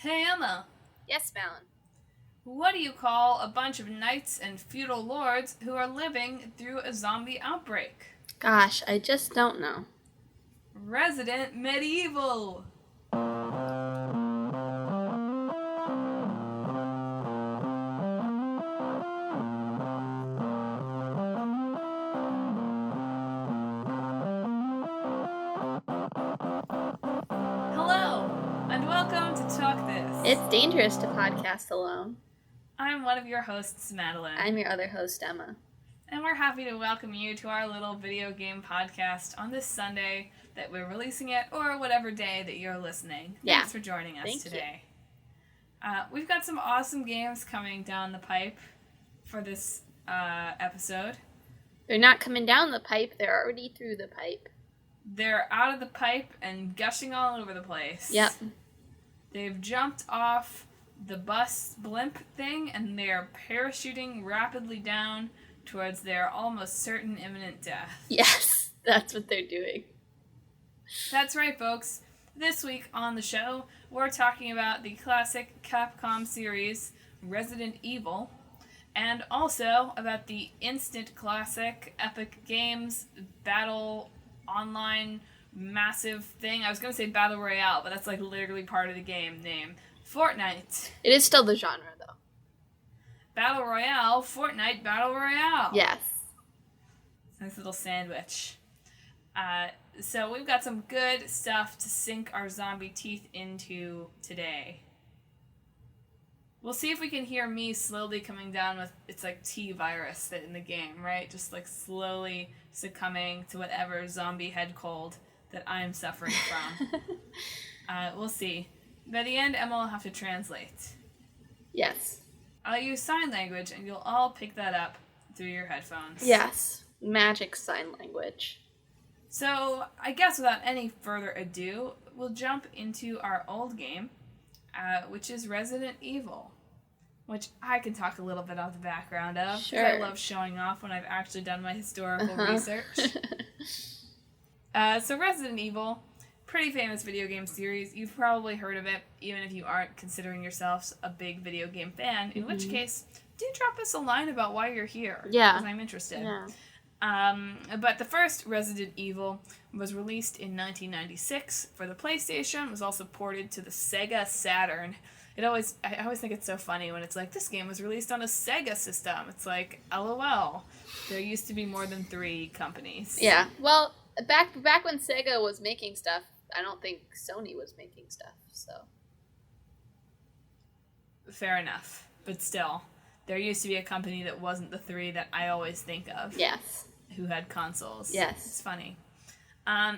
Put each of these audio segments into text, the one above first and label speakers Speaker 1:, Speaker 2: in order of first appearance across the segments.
Speaker 1: Hey Emma,
Speaker 2: Yes, Madelyn.
Speaker 1: what do you call a bunch of knights and feudal lords who are living through a zombie outbreak?
Speaker 2: Gosh, I just don't know.
Speaker 1: Resident Medieval! Hello, and welcome to Talk This.
Speaker 2: It's dangerous to podcast alone.
Speaker 1: I'm one of your hosts, Madelyn.
Speaker 2: I'm your other host, Emma.
Speaker 1: And we're happy to welcome you to our little video game podcast on this Sunday that we're releasing it, or whatever day that you're listening.
Speaker 2: Yeah.
Speaker 1: Thanks for joining us today.
Speaker 2: You.
Speaker 1: We've got some awesome games coming down the pipe for this episode.
Speaker 2: They're not coming down the pipe, they're already through the pipe.
Speaker 1: They're out of the pipe and gushing all over the place.
Speaker 2: Yep.
Speaker 1: They've jumped off the bus blimp thing and they're parachuting rapidly down towards their almost certain imminent death.
Speaker 2: Yes, that's what they're doing.
Speaker 1: That's right, folks. This week on the show, we're talking about the classic Capcom series, Resident Evil, and also about the instant classic Epic Games Battle Online massive thing. I was going to say Battle Royale, but that's like literally part of the game name. Fortnite.
Speaker 2: It is still the genre, though.
Speaker 1: Battle Royale, Fortnite Battle Royale.
Speaker 2: Yes.
Speaker 1: Nice little sandwich. So we've got some good stuff to sink our zombie teeth into today. We'll see if we can hear me slowly coming down with, it's like T-virus that in the game, right? Just like slowly succumbing to whatever zombie head cold that I'm suffering from. We'll see. By the end, Emma will have to translate.
Speaker 2: Yes.
Speaker 1: I'll use sign language and you'll all pick that up through your headphones.
Speaker 2: Yes. Magic sign language.
Speaker 1: So, I guess without any further ado, we'll jump into our old game, which is Resident Evil, which I can talk a little bit of the background of.
Speaker 2: Sure.
Speaker 1: I love showing off when I've actually done my historical research. So Resident Evil, pretty famous video game series. You've probably heard of it, even if you aren't considering yourselves a big video game fan, in which case, do drop us a line about why you're here.
Speaker 2: Yeah.
Speaker 1: Because I'm interested.
Speaker 2: Yeah.
Speaker 1: But the first Resident Evil was released in 1996 for the PlayStation. It was also ported to the Sega Saturn. I always think it's so funny when it's like, this game was released on a Sega system. It's like, LOL. There used to be more than 3 companies.
Speaker 2: Yeah. Well, back when Sega was making stuff, I don't think Sony was making stuff, so.
Speaker 1: Fair enough. But still, there used to be a company that wasn't the 3 that I always think of.
Speaker 2: Yes.
Speaker 1: Who had consoles.
Speaker 2: Yes.
Speaker 1: It's funny.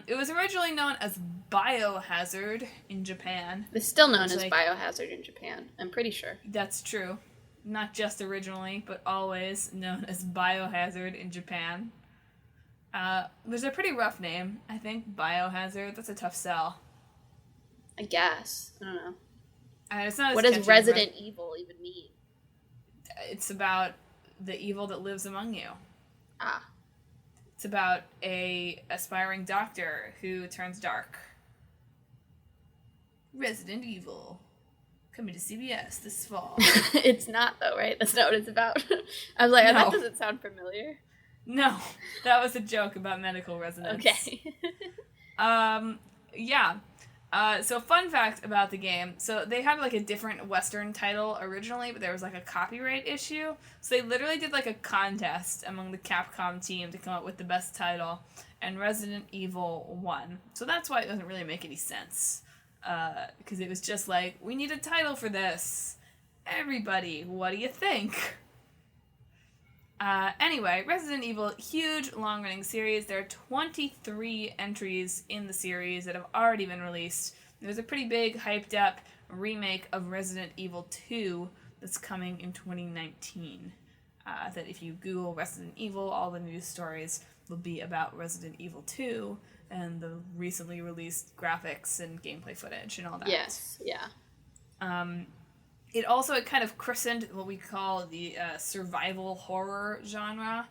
Speaker 1: It was originally known as Biohazard in Japan.
Speaker 2: It's still known as Biohazard in Japan, I'm pretty sure.
Speaker 1: That's true. Not just originally, but always known as Biohazard in Japan. There's a pretty rough name, I think. Biohazard. That's a tough sell.
Speaker 2: I guess. I don't know.
Speaker 1: It's not as
Speaker 2: what does
Speaker 1: catchy
Speaker 2: Resident Evil even mean?
Speaker 1: It's about the evil that lives among you.
Speaker 2: Ah.
Speaker 1: It's about a aspiring doctor who turns dark. Resident Evil. Coming to CBS this fall.
Speaker 2: It's not, though, right? That's not what it's about. I was like,
Speaker 1: No.
Speaker 2: that doesn't sound familiar.
Speaker 1: No, that was a joke about medical resonance.
Speaker 2: Okay.
Speaker 1: Yeah. So fun fact about the game. So they had like a different Western title originally, but there was like a copyright issue. So they literally did like a contest among the Capcom team to come up with the best title, and Resident Evil won. So that's why it doesn't really make any sense. Because it was just like, we need a title for this. Everybody, what do you think? Anyway, Resident Evil, huge long-running series. There are 23 entries in the series that have already been released. There's a pretty big, hyped-up remake of Resident Evil 2 that's coming in 2019. That if you Google Resident Evil, all the news stories will be about Resident Evil 2 and the recently released graphics and gameplay footage and all that.
Speaker 2: Yes, yeah.
Speaker 1: It kind of christened what we call the survival horror genre.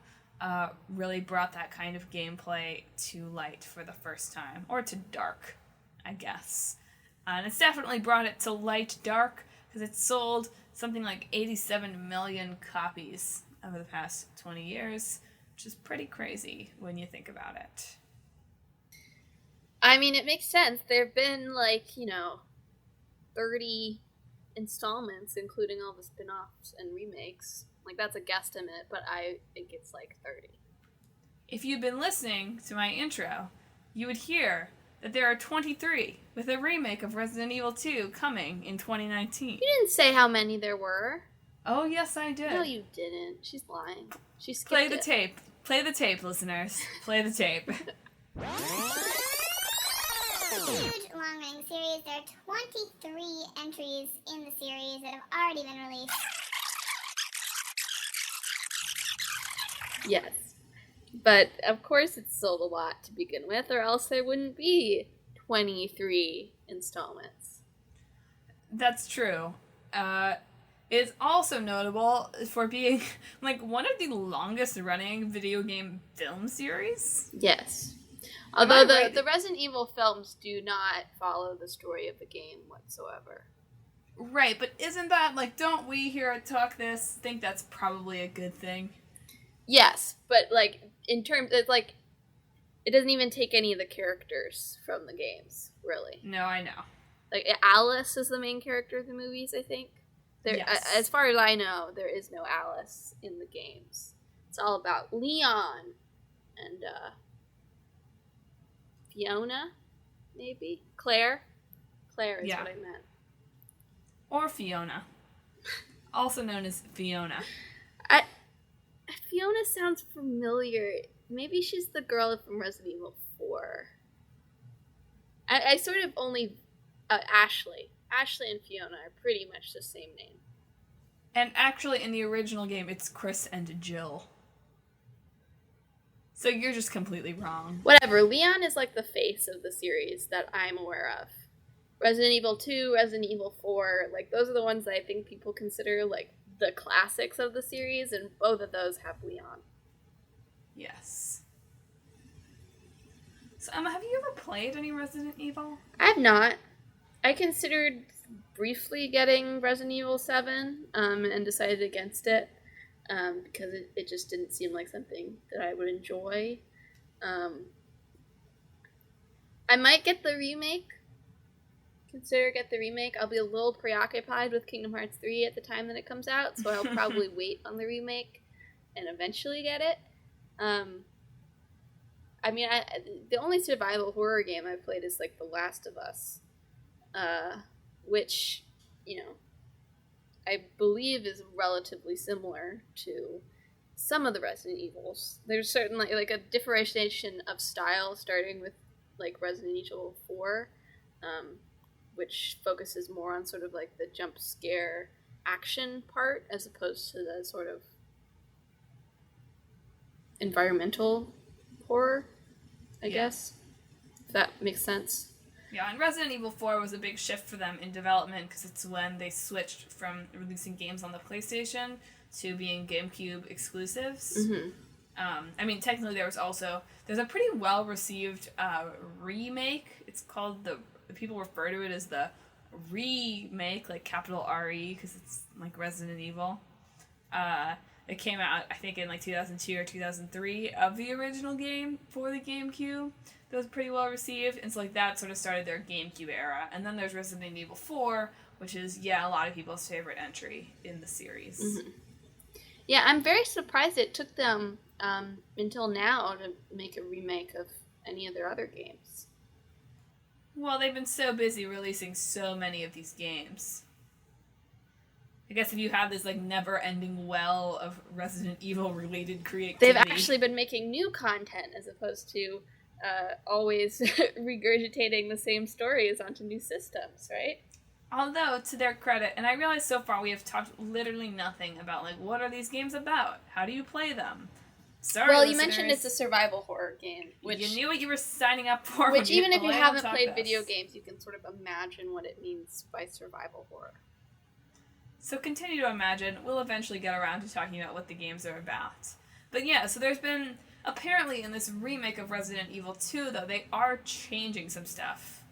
Speaker 1: Really brought that kind of gameplay to light for the first time. Or to dark, I guess. And it's definitely brought it to light dark, because it's sold something like 87 million copies over the past 20 years, which is pretty crazy when you think about it.
Speaker 2: I mean, it makes sense. There have been, 30 installments, including all the spin-offs and remakes. That's a guesstimate, but I think it's 30.
Speaker 1: If you've been listening to my intro, you would hear that there are 23, with a remake of Resident Evil 2 coming in 2019.
Speaker 2: You didn't say how many there were.
Speaker 1: Oh, yes, I did.
Speaker 2: No, you didn't. She's lying. She skipped
Speaker 1: Play the tape. Play the tape, listeners. Play the tape.
Speaker 3: Huge long-running series. There are 23 entries in the series that have already been released.
Speaker 2: Yes. But, of course, it's sold a lot to begin with, or else there wouldn't be 23 installments.
Speaker 1: That's true. It's also notable for being, one of the longest-running video game film series.
Speaker 2: Yes. Although the Resident Evil films do not follow the story of the game whatsoever.
Speaker 1: Right, but isn't that, don't we here at Talk This think that's probably a good thing?
Speaker 2: Yes, but, in terms, it's it doesn't even take any of the characters from the games, really.
Speaker 1: No, I know.
Speaker 2: Alice is the main character of the movies, I think.
Speaker 1: Yes.
Speaker 2: As far as I know, there is no Alice in the games. It's all about Leon and Fiona, maybe? Claire? Claire is what I meant.
Speaker 1: Or Fiona. Also known as Fiona.
Speaker 2: Fiona sounds familiar. Maybe she's the girl from Resident Evil 4. I sort of only... Ashley. Ashley and Fiona are pretty much the same name.
Speaker 1: And actually, in the original game, it's Chris and Jill. So you're just completely wrong.
Speaker 2: Whatever. Leon is the face of the series that I'm aware of. Resident Evil 2, Resident Evil 4, those are the ones that I think people consider, the classics of the series, and both of those have Leon.
Speaker 1: Yes. So, Emma, have you ever played any Resident Evil?
Speaker 2: I have not. I considered briefly getting Resident Evil 7, and decided against it, because it just didn't seem like something that I would enjoy. I might get the remake. Get the remake. I'll be a little preoccupied with Kingdom Hearts 3 at the time that it comes out, so I'll probably wait on the remake and eventually get it. The only survival horror game I've played is The Last of Us, which, I believe is relatively similar to some of the Resident Evils. There's certainly a differentiation of style, starting with Resident Evil 4, which focuses more on sort of the jump scare action part as opposed to the sort of environmental horror, I guess, if that makes sense.
Speaker 1: Yeah, and Resident Evil 4 was a big shift for them in development, because it's when they switched from releasing games on the PlayStation to being GameCube exclusives.
Speaker 2: Mm-hmm.
Speaker 1: Technically there's a pretty well-received remake. It's called people refer to it as the remake, capital R-E, because it's Resident Evil. It came out, I think, in 2002 or 2003 of the original game for the GameCube. That was pretty well received, and so that sort of started their GameCube era. And then there's Resident Evil 4, which is, a lot of people's favorite entry in the series.
Speaker 2: Mm-hmm. Yeah, I'm very surprised it took them until now to make a remake of any of their other games.
Speaker 1: Well, they've been so busy releasing so many of these games. I guess if you have this never-ending well of Resident Evil-related creativity...
Speaker 2: They've actually been making new content as opposed to always regurgitating the same stories onto new systems, right?
Speaker 1: Although, to their credit, and I realize so far we have talked literally nothing about, what are these games about? How do you play them? Sorry,
Speaker 2: well,
Speaker 1: listeners.
Speaker 2: You mentioned it's a survival horror game. Which,
Speaker 1: you knew what you were signing up for.
Speaker 2: Which, even if you haven't played video games, you can sort of imagine what it means by survival horror.
Speaker 1: So continue to imagine. We'll eventually get around to talking about what the games are about. But yeah, so there's been, apparently in this remake of Resident Evil 2, though, they are changing some stuff.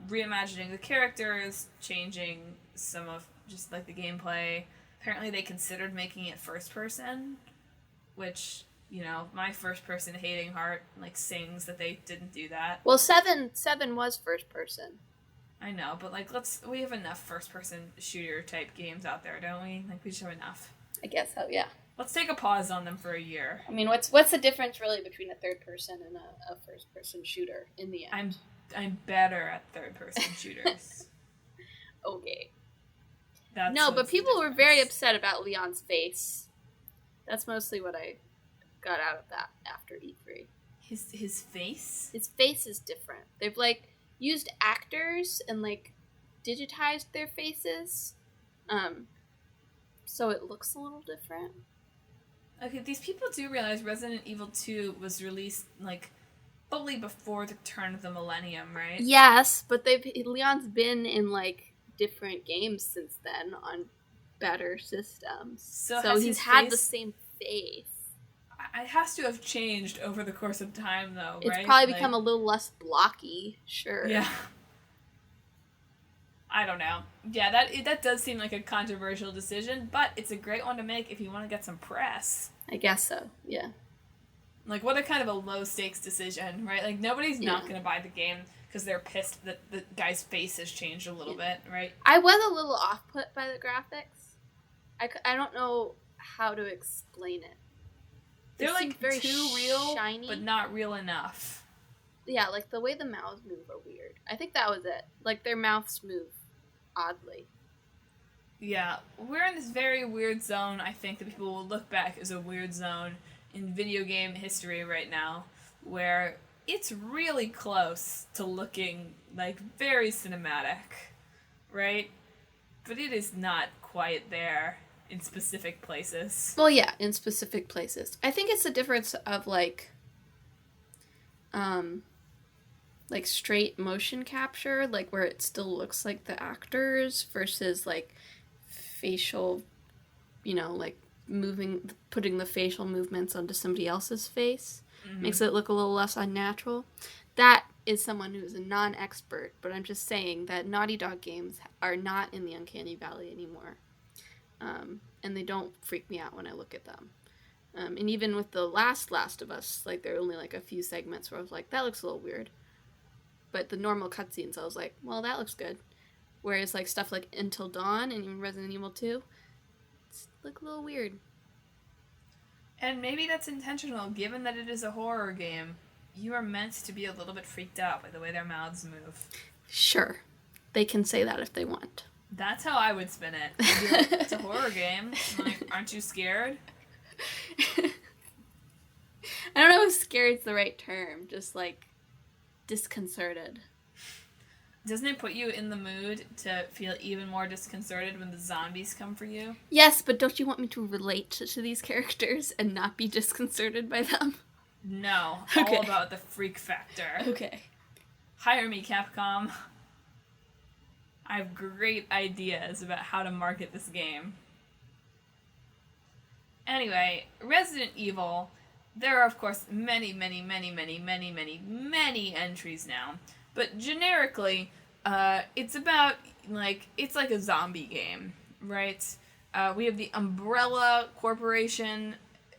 Speaker 1: reimagining the characters, changing some of just like the gameplay. Apparently they considered making it first person, which, you know, my first person hating heart like sings that they didn't do that.
Speaker 2: Well, 7 was first person.
Speaker 1: I know, but like we have enough first person shooter type games out there, don't we? Like we just have enough.
Speaker 2: I guess so, yeah.
Speaker 1: Let's take a pause on them for a year.
Speaker 2: I mean, what's the difference really between a third person and a first person shooter in the end?
Speaker 1: I'm better at third person shooters.
Speaker 2: Okay.
Speaker 1: That's
Speaker 2: but people were very upset about Leon's face. That's mostly what I got out of that after E3.
Speaker 1: His face?
Speaker 2: His face is different. They've like used actors and like digitized their faces. So it looks a little different.
Speaker 1: Okay, these people do realize Resident Evil 2 was released like fully before the turn of the millennium, right?
Speaker 2: Yes, but Leon's been in like different games since then on better systems. So he's had the same face.
Speaker 1: It has to have changed over the course of time, though, right?
Speaker 2: It's probably become a little less blocky, sure.
Speaker 1: Yeah. I don't know. Yeah, that does seem like a controversial decision, but it's a great one to make if you want to get some press.
Speaker 2: I guess so, yeah.
Speaker 1: Like, what a kind of a low-stakes decision, right? Like, nobody's not going to buy the game because they're pissed that the guy's face has changed a little bit, right?
Speaker 2: I was a little off-put by the graphics. I don't know how to explain it.
Speaker 1: They're like
Speaker 2: very
Speaker 1: too real,
Speaker 2: shiny,
Speaker 1: but not real enough.
Speaker 2: Yeah, like the way the mouths move are weird. I think that was it. Like their mouths move oddly.
Speaker 1: Yeah, we're in this very weird zone. I think that people will look back as a weird zone in video game history right now, where it's really close to looking like very cinematic, right? But it is not quite there in specific places.
Speaker 2: Well, yeah, in specific places. I think it's a difference of like straight motion capture, like where it still looks like the actors versus like facial, you know, like putting the facial movements onto somebody else's face. Mm-hmm. Makes it look a little less unnatural. That is someone who is a non-expert, but I'm just saying that Naughty Dog games are not in the Uncanny Valley anymore. And they don't freak me out when I look at them. And even with the Last of Us, like there are only like a few segments where I was like, that looks a little weird. But the normal cutscenes, I was like, well, that looks good. Whereas like stuff like Until Dawn and even Resident Evil 2, it's look a little weird.
Speaker 1: And maybe that's intentional, given that it is a horror game. You are meant to be a little bit freaked out by the way their mouths move.
Speaker 2: Sure. They can say that if they want.
Speaker 1: That's how I would spin it. I'd be like, it's a horror game. I'm like, aren't you scared?
Speaker 2: I don't know if scared's the right term. Just like disconcerted.
Speaker 1: Doesn't it put you in the mood to feel even more disconcerted when the zombies come for you?
Speaker 2: Yes, but don't you want me to relate to these characters and not be disconcerted by them?
Speaker 1: No.
Speaker 2: Okay.
Speaker 1: All about the freak factor.
Speaker 2: Okay.
Speaker 1: Hire me, Capcom. I have great ideas about how to market this game. Anyway, Resident Evil, there are of course many entries now. But generically, it's about, it's like a zombie game, right? We have the Umbrella Corporation,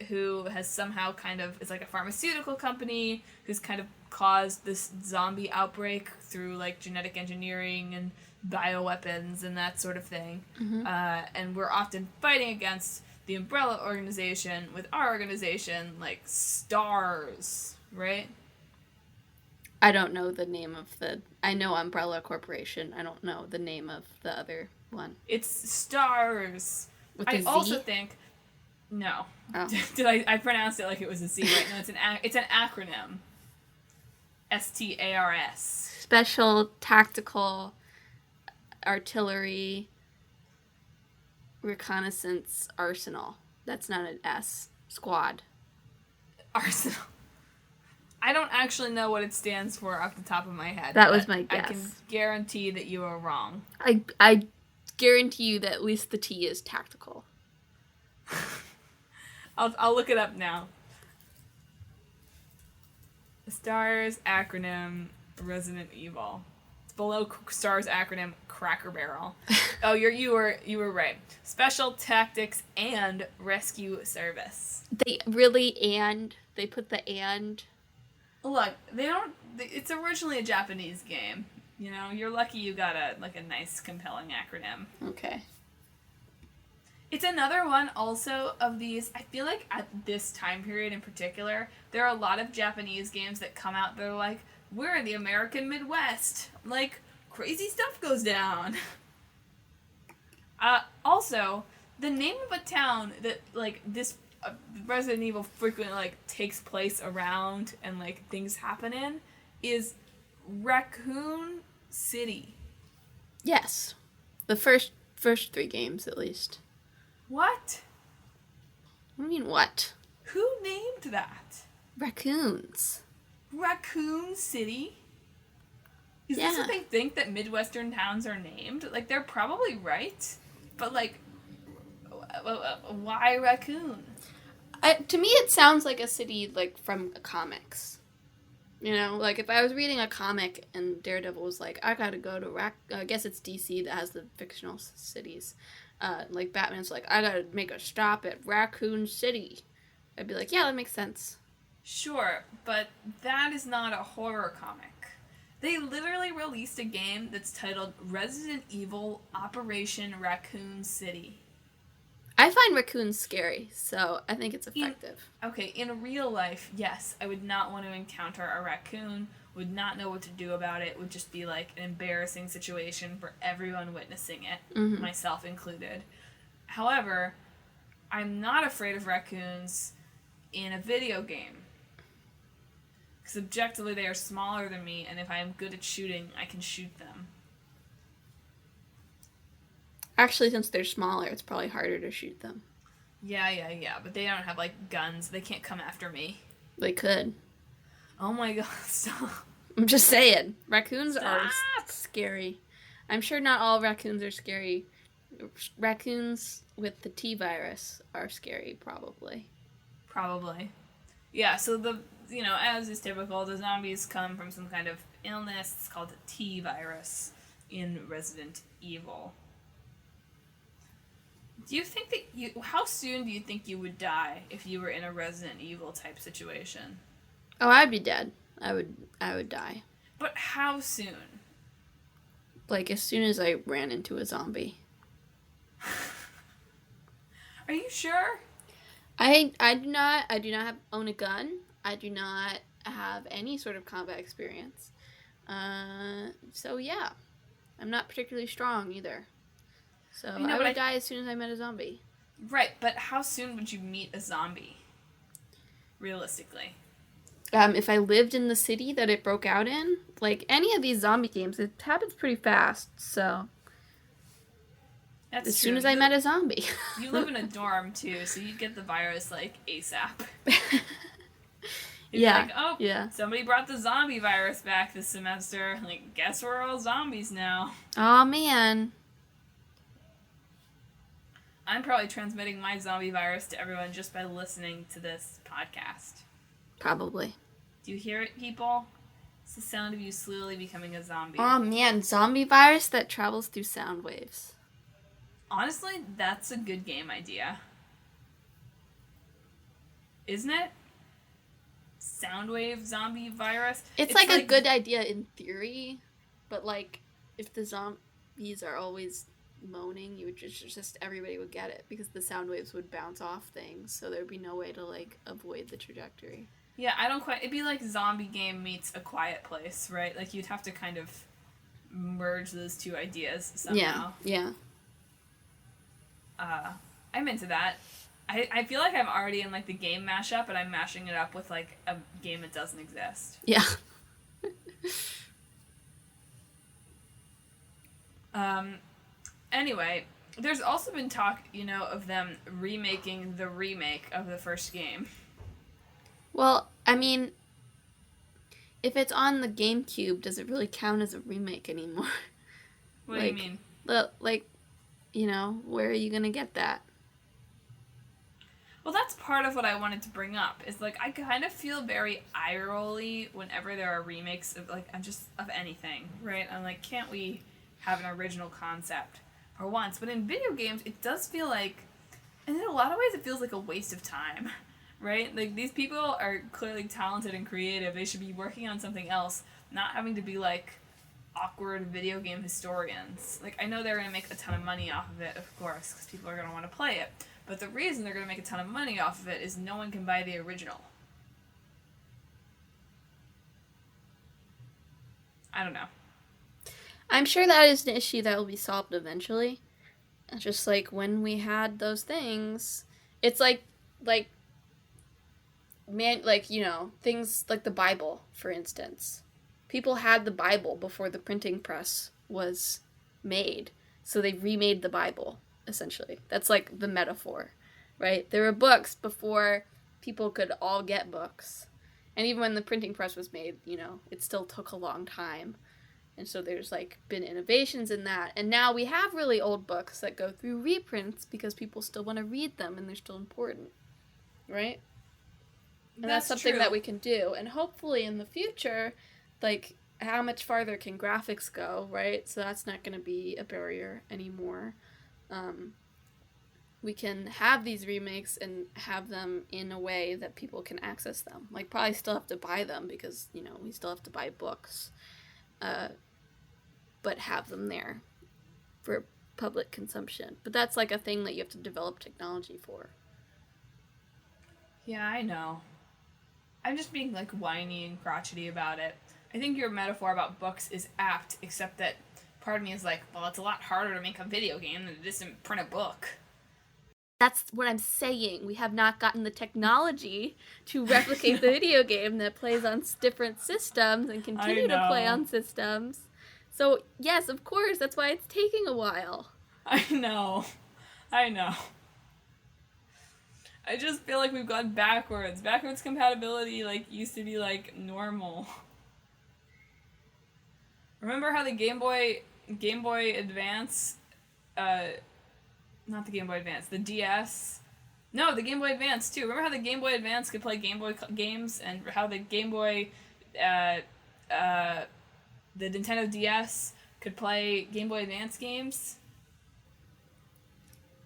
Speaker 1: who has somehow it's like a pharmaceutical company, who's kind of caused this zombie outbreak through, like, genetic engineering and bioweapons and that sort of thing. Mm-hmm. And we're often fighting against the Umbrella Organization with our organization, like, STARS, right?
Speaker 2: I don't know the name of I know Umbrella Corporation. I don't know the name of the other one.
Speaker 1: It's STARS.
Speaker 2: With a Z?
Speaker 1: Also think... No. Oh. Did I pronounced it like it was a Z, right? No, it's an acronym. STARS.
Speaker 2: Special Tactical Artillery Reconnaissance Arsenal. That's not an S. Squad.
Speaker 1: Arsenal. I don't actually know what it stands for off the top of my head.
Speaker 2: That was my guess.
Speaker 1: I can guarantee that you are wrong.
Speaker 2: I guarantee you that at least the T is tactical.
Speaker 1: I'll look it up now. STARS acronym Resident Evil. below STAR's acronym, Cracker Barrel. Oh, you were right. Special Tactics and Rescue Service.
Speaker 2: They put the and.
Speaker 1: Look, it's originally a Japanese game. You know, you're lucky you got a nice, compelling acronym.
Speaker 2: Okay.
Speaker 1: It's another one also of these. I feel like at this time period in particular, there are a lot of Japanese games that come out that are like, we're in the American Midwest. Like, crazy stuff goes down. Also, the name of a town that, like, this Resident Evil frequently, like, takes place around and, like, things happen in is Raccoon City.
Speaker 2: Yes. The first 3 games, at least.
Speaker 1: What?
Speaker 2: What do you mean, what?
Speaker 1: Who named that?
Speaker 2: Raccoons.
Speaker 1: Raccoon City? Is this what they think that Midwestern towns are named? Like, they're probably right. But, like, why Raccoon?
Speaker 2: To me, it sounds like a city, like, from comics. You know, like, if I was reading a comic and Daredevil was like, I gotta go to I guess it's DC that has the fictional cities. Like, Batman's like, I gotta make a stop at Raccoon City. I'd be like, yeah, that makes sense.
Speaker 1: Sure, but that is not a horror comic. They literally released a game that's titled Resident Evil Operation Raccoon City.
Speaker 2: I find raccoons scary, so I think it's effective.
Speaker 1: In real life, yes, I would not want to encounter a raccoon, would not know what to do about it, would just be like an embarrassing situation for everyone witnessing it, myself included. However, I'm not afraid of raccoons in a video game. Because objectively they are smaller than me, and if I am good at shooting, I can shoot them.
Speaker 2: Actually, since they're smaller, it's probably harder to shoot them.
Speaker 1: Yeah, but they don't have, like, guns. They can't come after me.
Speaker 2: They could.
Speaker 1: Oh my god, stop.
Speaker 2: I'm just saying. Raccoons are scary. I'm sure not all raccoons are scary. Raccoons with the T virus are scary, probably.
Speaker 1: Probably. Yeah, so as is typical, the zombies come from some kind of illness. It's called the T virus in Resident Evil. Do you think that how soon do you think you would die if you were in a Resident Evil type situation?
Speaker 2: Oh, I'd be dead. I would die.
Speaker 1: But how soon?
Speaker 2: Like, as soon as I ran into a zombie.
Speaker 1: Are you sure?
Speaker 2: I do not own a gun. I do not have any sort of combat experience. So yeah. I'm not particularly strong either. So I would die as soon as I met a zombie.
Speaker 1: Right, but how soon would you meet a zombie? Realistically.
Speaker 2: If I lived in the city that it broke out in, like any of these zombie games, it happens pretty fast, so... As soon as I met a zombie.
Speaker 1: You live in a dorm, too, so you'd get the virus, like, ASAP. Somebody brought the zombie virus back this semester. Like, guess we're all zombies now.
Speaker 2: Aw, man.
Speaker 1: I'm probably transmitting my zombie virus to everyone just by listening to this podcast.
Speaker 2: Probably.
Speaker 1: Do you hear it, people? It's the sound of you slowly becoming a zombie.
Speaker 2: Oh, man. Zombie virus that travels through sound waves.
Speaker 1: Honestly, that's a good game idea. Isn't it? Soundwave zombie virus?
Speaker 2: It's like a good idea in theory, but like if the zombies are always moaning, you would just everybody would get it because the sound waves would bounce off things, so there'd be no way to like avoid the trajectory.
Speaker 1: Yeah, it'd be like Zombie Game meets A Quiet Place, right? Like you'd have to kind of merge those two ideas somehow.
Speaker 2: Yeah.
Speaker 1: I'm into that. I feel like I'm already in like the game mashup, and I'm mashing it up with like a game that doesn't exist.
Speaker 2: Yeah.
Speaker 1: Anyway, there's also been talk, of them remaking the remake of the first game.
Speaker 2: Well, I mean, if it's on the GameCube, does it really count as a remake anymore?
Speaker 1: What do you mean?
Speaker 2: Where are you gonna get that?
Speaker 1: Well, that's part of what I wanted to bring up. Is like I kind of feel very eye-rolly whenever there are remakes of of anything, right? I'm like, can't we have an original concept for once? But in video games, it does feel like, and in a lot of ways, it feels like a waste of time, right? Like these people are clearly talented and creative. They should be working on something else, not having to be like awkward video game historians. Like I know they're gonna make a ton of money off of it, of course, because people are gonna want to play it. But the reason they're going to make a ton of money off of it is no one can buy the original. I don't know.
Speaker 2: I'm sure that is an issue that will be solved eventually. Just like when we had those things, it's like things like the Bible, for instance. People had the Bible before the printing press was made, so they remade the Bible. Essentially, that's like the metaphor, right? There were books before people could all get books, and even when the printing press was made, it still took a long time, and so there's like been innovations in that, and now we have really old books that go through reprints because people still want to read them and they're still important, right? And that's something
Speaker 1: true.
Speaker 2: that we can do, and hopefully in the future, like how much farther can graphics go, right? So that's not going to be a barrier anymore. We can have these remakes and have them in a way that people can access them. Like, probably still have to buy them because, we still have to buy books. But have them there for public consumption. But that's, like, a thing that you have to develop technology for.
Speaker 1: Yeah, I know. I'm just being, like, whiny and crotchety about it. I think your metaphor about books is apt, except that part of me is like, well, it's a lot harder to make a video game than it is to print a book.
Speaker 2: That's what I'm saying. We have not gotten the technology to replicate the video game that plays on different systems and continue to play on systems. So, yes, of course, that's why it's taking a while.
Speaker 1: I know. I just feel like we've gone backwards. Backwards compatibility, used to be, normal. Remember how the Game Boy Advance, not the Game Boy Advance, the DS. No, the Game Boy Advance too. Remember how the Game Boy Advance could play Game Boy games, and how the Game Boy, the Nintendo DS could play Game Boy Advance games?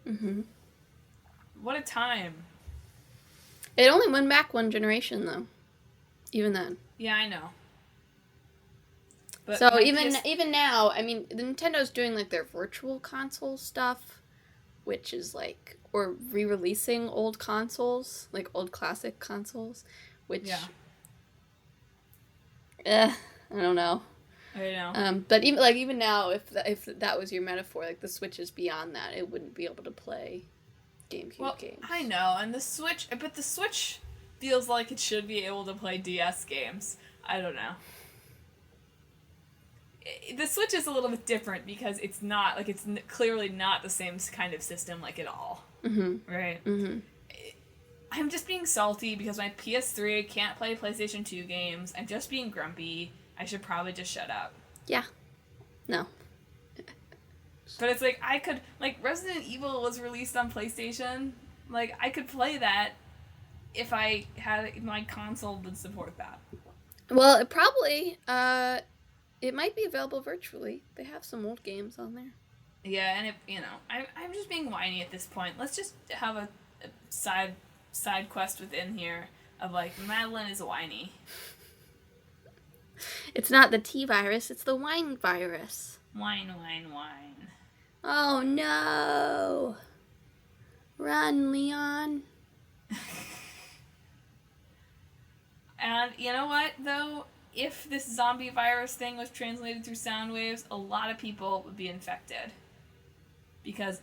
Speaker 2: Mm-hmm.
Speaker 1: What a time.
Speaker 2: It only went back one generation, though. Even then.
Speaker 1: Yeah, I know. But
Speaker 2: so even now, I mean, the Nintendo's doing, their virtual console stuff, which is, or re-releasing old consoles, old classic consoles, which...
Speaker 1: Yeah.
Speaker 2: I don't know.
Speaker 1: I know.
Speaker 2: But even now, if that was your metaphor, the Switch is beyond that. It wouldn't be able to play GameCube games.
Speaker 1: I know, and the Switch feels like it should be able to play DS games. I don't know. The Switch is a little bit different because it's not, it's clearly not the same kind of system, at all.
Speaker 2: Mm-hmm.
Speaker 1: Right?
Speaker 2: Mm-hmm.
Speaker 1: I'm just being salty because my PS3 can't play PlayStation 2 games. I'm just being grumpy. I should probably just shut up.
Speaker 2: Yeah. No.
Speaker 1: But it's I could, Resident Evil was released on PlayStation. I could play that if I had, my console would support that.
Speaker 2: Well, it probably, it might be available virtually. They have some old games on there.
Speaker 1: Yeah, and I'm just being whiny at this point. Let's just have a side quest within here of Madelyn is whiny.
Speaker 2: It's not the T virus, it's the wine virus.
Speaker 1: Wine.
Speaker 2: Oh no! Run, Leon.
Speaker 1: And you know what, though? If this zombie virus thing was translated through sound waves, a lot of people would be infected. Because,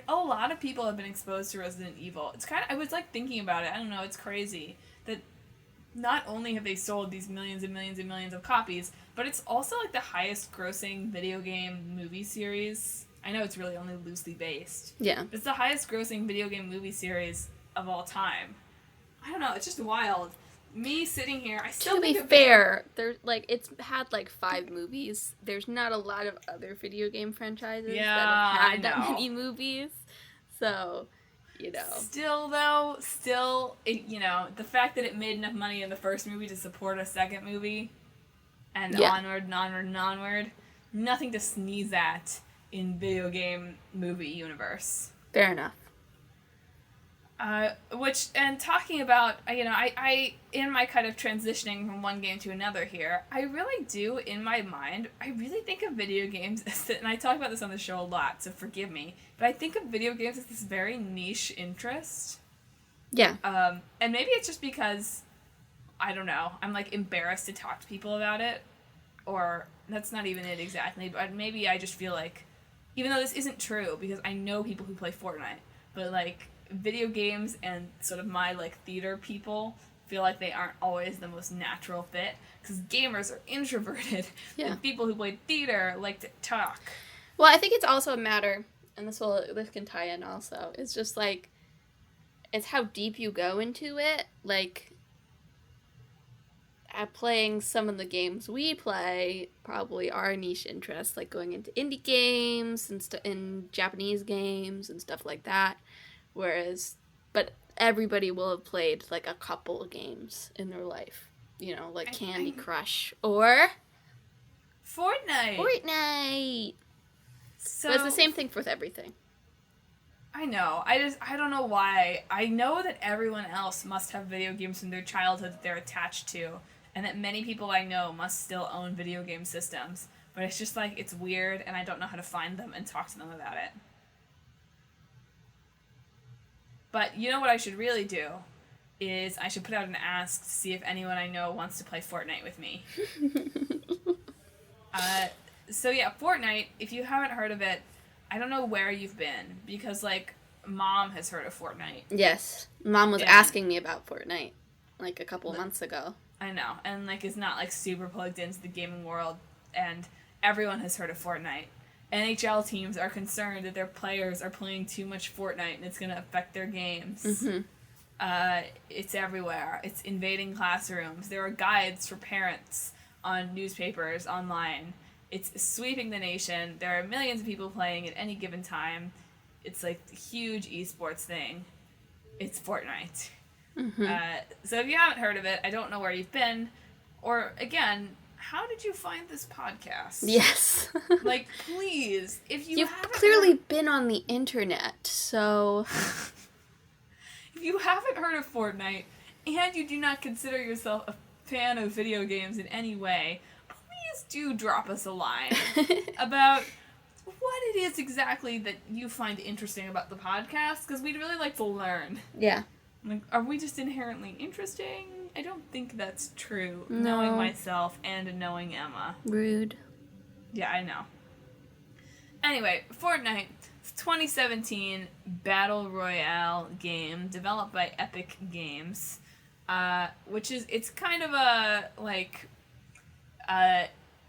Speaker 1: a lot of people have been exposed to Resident Evil. It's I was, thinking about it. I don't know, it's crazy. That not only have they sold these millions and millions and millions of copies, but it's also, the highest grossing video game movie series. I know it's really only loosely based.
Speaker 2: Yeah.
Speaker 1: But it's the highest grossing video game movie series of all time. I don't know, it's just wild. Me sitting here, I still think
Speaker 2: to be fair, there's it's had 5 movies. There's not a lot of other video game franchises that have had that many movies. So, you know.
Speaker 1: Still, the fact that it made enough money in the first movie to support a second movie, and onward and onward and onward, nothing to sneeze at in video game movie universe.
Speaker 2: Fair enough.
Speaker 1: And talking about, I in my kind of transitioning from one game to another here, I really do, in my mind, I really think of video games as, and I talk about this on the show a lot, so forgive me, but I think of video games as this very niche interest.
Speaker 2: Yeah.
Speaker 1: And maybe it's just because, I don't know, I'm, like, embarrassed to talk to people about it, or that's not even it exactly, but maybe I just feel like, even though this isn't true, because I know people who play Fortnite, but, like, video games and sort of my, like, theater people feel like they aren't always the most natural fit, because gamers are introverted, and people who play theater like to talk.
Speaker 2: Well, I think it's also a matter, and this can tie in also, it's just, like, it's how deep you go into it, like, at playing some of the games we play, probably our niche interests, like going into indie games and Japanese games and stuff like that. But everybody will have played, like, a couple of games in their life. You know, like Candy Crush or
Speaker 1: Fortnite!
Speaker 2: So, but it's the same thing with everything.
Speaker 1: I know. I don't know why. I know that everyone else must have video games from their childhood that they're attached to, and that many people I know must still own video game systems. But it's just, like, it's weird, and I don't know how to find them and talk to them about it. But you know what I should really do is I should put out an ask to see if anyone I know wants to play Fortnite with me. So yeah, Fortnite, if you haven't heard of it, I don't know where you've been, because, like, Mom has heard of Fortnite.
Speaker 2: Yes. Mom was asking me about Fortnite, like, a couple months ago.
Speaker 1: I know, and, like, is not, like, super plugged into the gaming world, and everyone has heard of Fortnite. NHL teams are concerned that their players are playing too much Fortnite and it's going to affect their games. Mm-hmm. It's everywhere. It's invading classrooms. There are guides for parents on newspapers, online. It's sweeping the nation. There are millions of people playing at any given time. It's like a huge esports thing. It's Fortnite. Mm-hmm. So if you haven't heard of it, I don't know where you've been. Or, again, how did you find this podcast?
Speaker 2: Yes.
Speaker 1: Like, please, if
Speaker 2: you've clearly been on the internet, so...
Speaker 1: If you haven't heard of Fortnite, and you do not consider yourself a fan of video games in any way, please do drop us a line about what it is exactly that you find interesting about the podcast, because we'd really like to learn.
Speaker 2: Yeah.
Speaker 1: Like, are we just inherently interesting? I don't think that's true,
Speaker 2: no.
Speaker 1: Knowing myself and knowing Emma.
Speaker 2: Rude.
Speaker 1: Yeah, I know. Anyway, Fortnite, 2017 Battle Royale game developed by Epic Games, it's kind of a, like,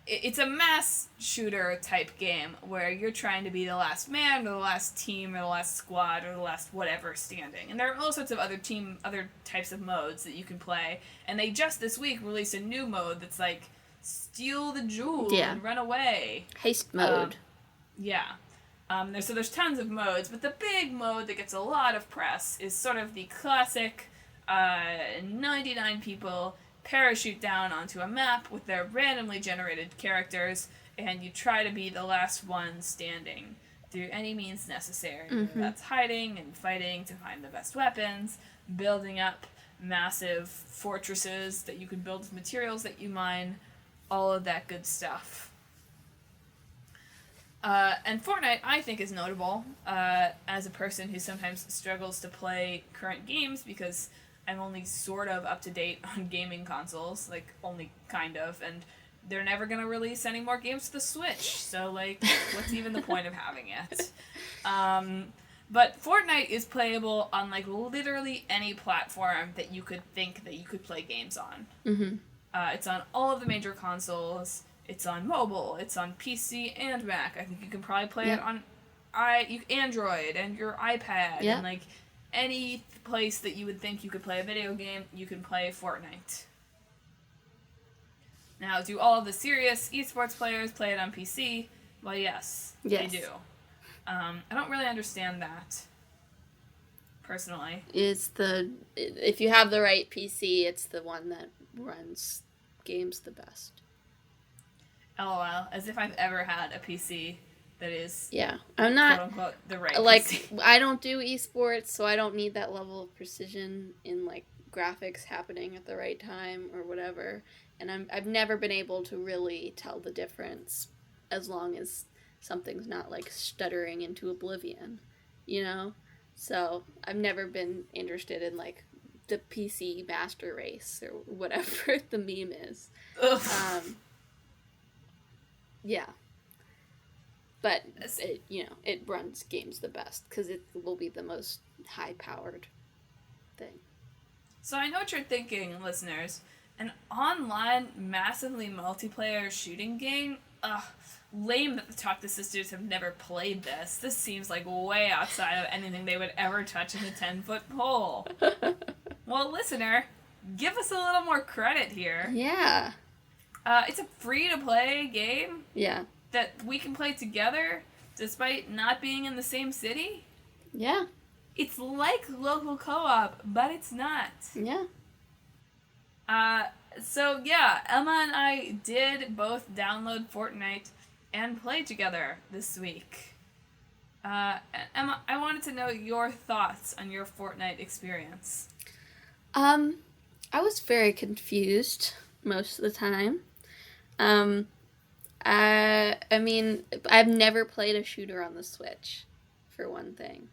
Speaker 1: it's a mass shooter type game where you're trying to be the last man or the last team or the last squad or the last whatever standing. And there are all sorts of other types of modes that you can play. And they just this week released a new mode that's like steal the jewel and run away.
Speaker 2: Heist mode.
Speaker 1: There's tons of modes, but the big mode that gets a lot of press is sort of the classic 99 people parachute down onto a map with their randomly generated characters, and you try to be the last one standing through any means necessary. Mm-hmm. That's hiding and fighting to find the best weapons, building up massive fortresses that you can build with materials that you mine, all of that good stuff. And Fortnite, I think, is notable as a person who sometimes struggles to play current games because I'm only sort of up to date on gaming consoles, like, only kind of, and they're never going to release any more games to the Switch, so, like, what's even the point of having it? But Fortnite is playable on, like, literally any platform that you could think that you could play games on. Mm-hmm. It's on all of the major consoles, it's on mobile, it's on PC and Mac. I think you can probably play it on Android and your iPad, and, like, any place that you would think you could play a video game, you can play Fortnite. Now, do all of the serious esports players play it on PC? Well, yes. They do. I don't really understand that. personally.
Speaker 2: If you have the right PC, it's the one that runs games the best.
Speaker 1: LOL, as if I've ever had a PC that is
Speaker 2: I'm not
Speaker 1: quote unquote the right
Speaker 2: like
Speaker 1: PC.
Speaker 2: I don't do esports, so I don't need that level of precision in like graphics happening at the right time or whatever. And I've never been able to really tell the difference as long as something's not like stuttering into oblivion, you know? So I've never been interested in like the PC master race or whatever the meme is. Yeah. But it runs games the best because it will be the most high-powered thing.
Speaker 1: So I know what you're thinking, listeners. An online, massively multiplayer shooting game? Ugh, lame that the Talk to Sisters have never played this. This seems like way outside of anything they would ever touch in a 10-foot pole. Well, listener, give us a little more credit here.
Speaker 2: Yeah.
Speaker 1: It's a free-to-play game.
Speaker 2: Yeah.
Speaker 1: That we can play together, despite not being in the same city.
Speaker 2: Yeah.
Speaker 1: It's like local co-op, but it's not.
Speaker 2: Yeah.
Speaker 1: So yeah, Emma and I did both download Fortnite and play together this week. Emma, I wanted to know your thoughts on your Fortnite experience.
Speaker 2: I was very confused most of the time. I mean, I've never played a shooter on the Switch, for one thing.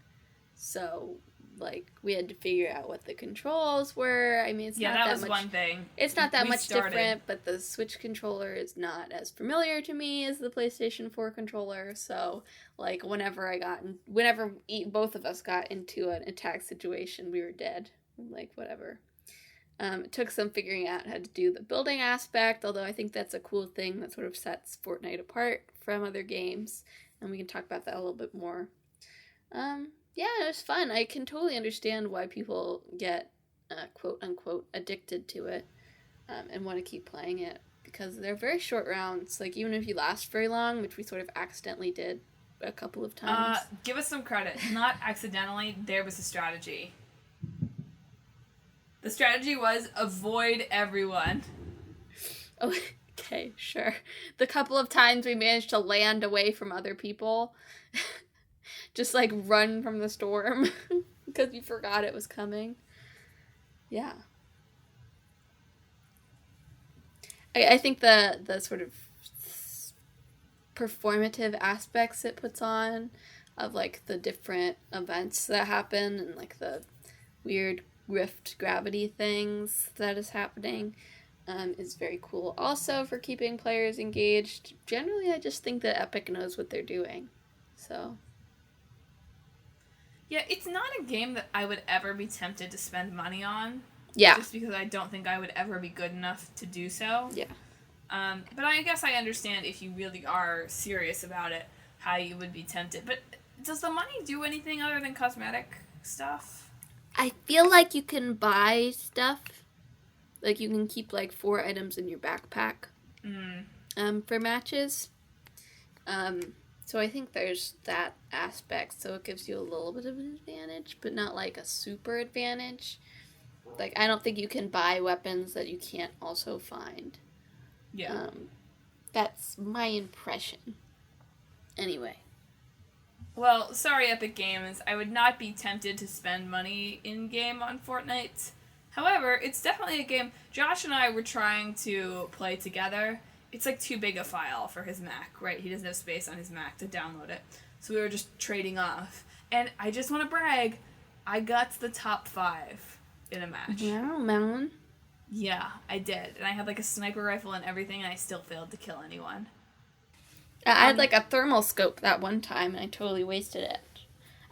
Speaker 2: So, like, we had to figure out what the controls were. I mean, it's not that much. Yeah, that was
Speaker 1: one thing.
Speaker 2: It's not that much different, but the Switch controller is not as familiar to me as the PlayStation 4 controller. So, like, whenever both of us got into an attack situation, we were dead. Like, whatever. It took some figuring out how to do the building aspect, although I think that's a cool thing that sort of sets Fortnite apart from other games, and we can talk about that a little bit more. Yeah, it was fun. I can totally understand why people get, quote-unquote, addicted to it, and want to keep playing it, because they're very short rounds. Like, even if you last very long, which we sort of accidentally did a couple of times.
Speaker 1: Give us some credit. Not accidentally, there was a strategy. The strategy was avoid everyone.
Speaker 2: Oh, okay, sure. The couple of times we managed to land away from other people, just like run from the storm because you forgot it was coming. Yeah. I think the sort of performative aspects it puts on of like the different events that happen and like the weird rift gravity things that is happening is very cool also for keeping players engaged. Generally, I just think that Epic knows what they're doing. So
Speaker 1: yeah, it's not a game that I would ever be tempted to spend money on.
Speaker 2: Yeah.
Speaker 1: Just because I don't think I would ever be good enough to do so.
Speaker 2: Yeah.
Speaker 1: But I guess I understand if you really are serious about it, how you would be tempted. But does the money do anything other than cosmetic stuff?
Speaker 2: I feel like you can buy stuff. Like, you can keep, like, 4 items in your backpack for matches. So I think there's that aspect. So it gives you a little bit of an advantage, but not, like, a super advantage. Like, I don't think you can buy weapons that you can't also find.
Speaker 1: Yeah.
Speaker 2: That's my impression. Anyway.
Speaker 1: Well, sorry, Epic Games. I would not be tempted to spend money in-game on Fortnite. However, it's definitely a game. Josh and I were trying to play together. It's like too big a file for his Mac, right? He doesn't have space on his Mac to download it. So we were just trading off. And I just want to brag, I got to the top 5 in a match.
Speaker 2: Wow, Madelyn.
Speaker 1: Yeah, I did. And I had like a sniper rifle and everything, and I still failed to kill anyone.
Speaker 2: I had like a thermal scope that one time, and I totally wasted it.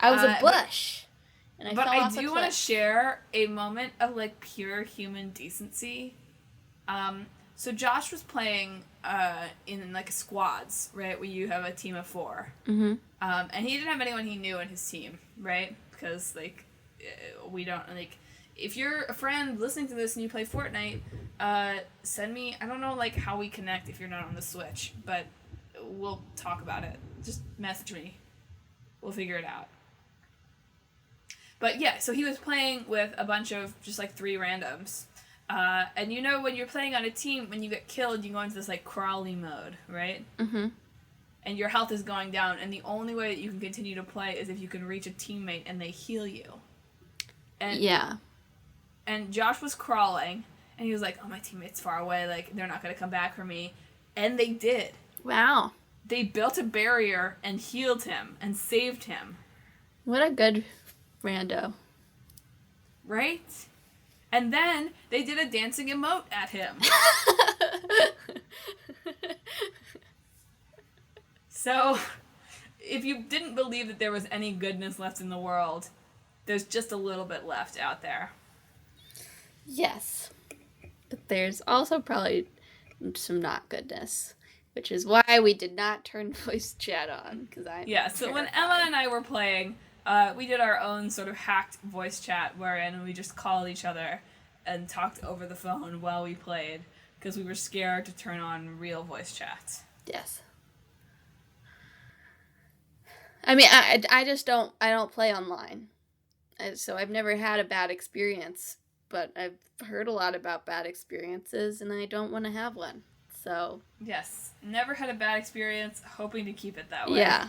Speaker 2: I was a bush, and I fell off a cliff.
Speaker 1: But I do want to share a moment of like pure human decency. So Josh was playing in like squads, right, where you have a team of 4.
Speaker 2: Mm-hmm.
Speaker 1: And he didn't have anyone he knew in his team, right? Because like we don't like. If you're a friend listening to this and you play Fortnite, send me. I don't know like how we connect if you're not on the Switch, but we'll talk about it. Just message me. We'll figure it out. But yeah, so he was playing with a bunch of just like 3 randoms. And you know when you're playing on a team, when you get killed, you go into this like crawly mode, right?
Speaker 2: Mm-hmm.
Speaker 1: And your health is going down, and the only way that you can continue to play is if you can reach a teammate and they heal you. And
Speaker 2: yeah.
Speaker 1: And Josh was crawling, and he was like, oh, my teammate's far away, like, they're not going to come back for me. And they did.
Speaker 2: Wow.
Speaker 1: They built a barrier and healed him and saved him.
Speaker 2: What a good rando.
Speaker 1: Right? And then they did a dancing emote at him. So, if you didn't believe that there was any goodness left in the world, there's just a little bit left out there.
Speaker 2: Yes. But there's also probably some not goodness, which is why we did not turn voice chat on, because I'm
Speaker 1: so when Emma and I were playing, we did our own sort of hacked voice chat wherein we just called each other and talked over the phone while we played, because we were scared to turn on real voice chats.
Speaker 2: Yes. I mean, I just don't play online. So I've never had a bad experience, but I've heard a lot about bad experiences, and I don't want to have one. So.
Speaker 1: Yes. Never had a bad experience, hoping to keep it that way.
Speaker 2: Yeah.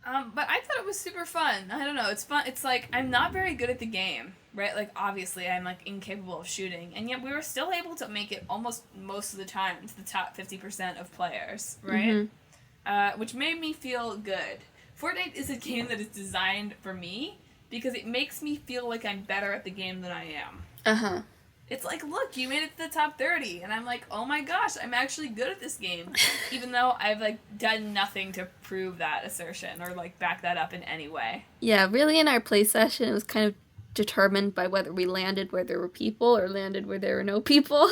Speaker 1: But I thought it was super fun. I don't know, it's fun. It's like, I'm not very good at the game, right? Like, obviously, I'm, like, incapable of shooting. And yet we were still able to make it almost most of the time to the top 50% of players, right?
Speaker 2: Mm-hmm.
Speaker 1: Which made me feel good. Fortnite is a game that is designed for me because it makes me feel like I'm better at the game than I am.
Speaker 2: Uh-huh.
Speaker 1: It's like, look, you made it to the top 30, and I'm like, oh my gosh, I'm actually good at this game, even though I've, like, done nothing to prove that assertion or, like, back that up in any way.
Speaker 2: Yeah, really in our play session, it was kind of determined by whether we landed where there were people or landed where there were no people.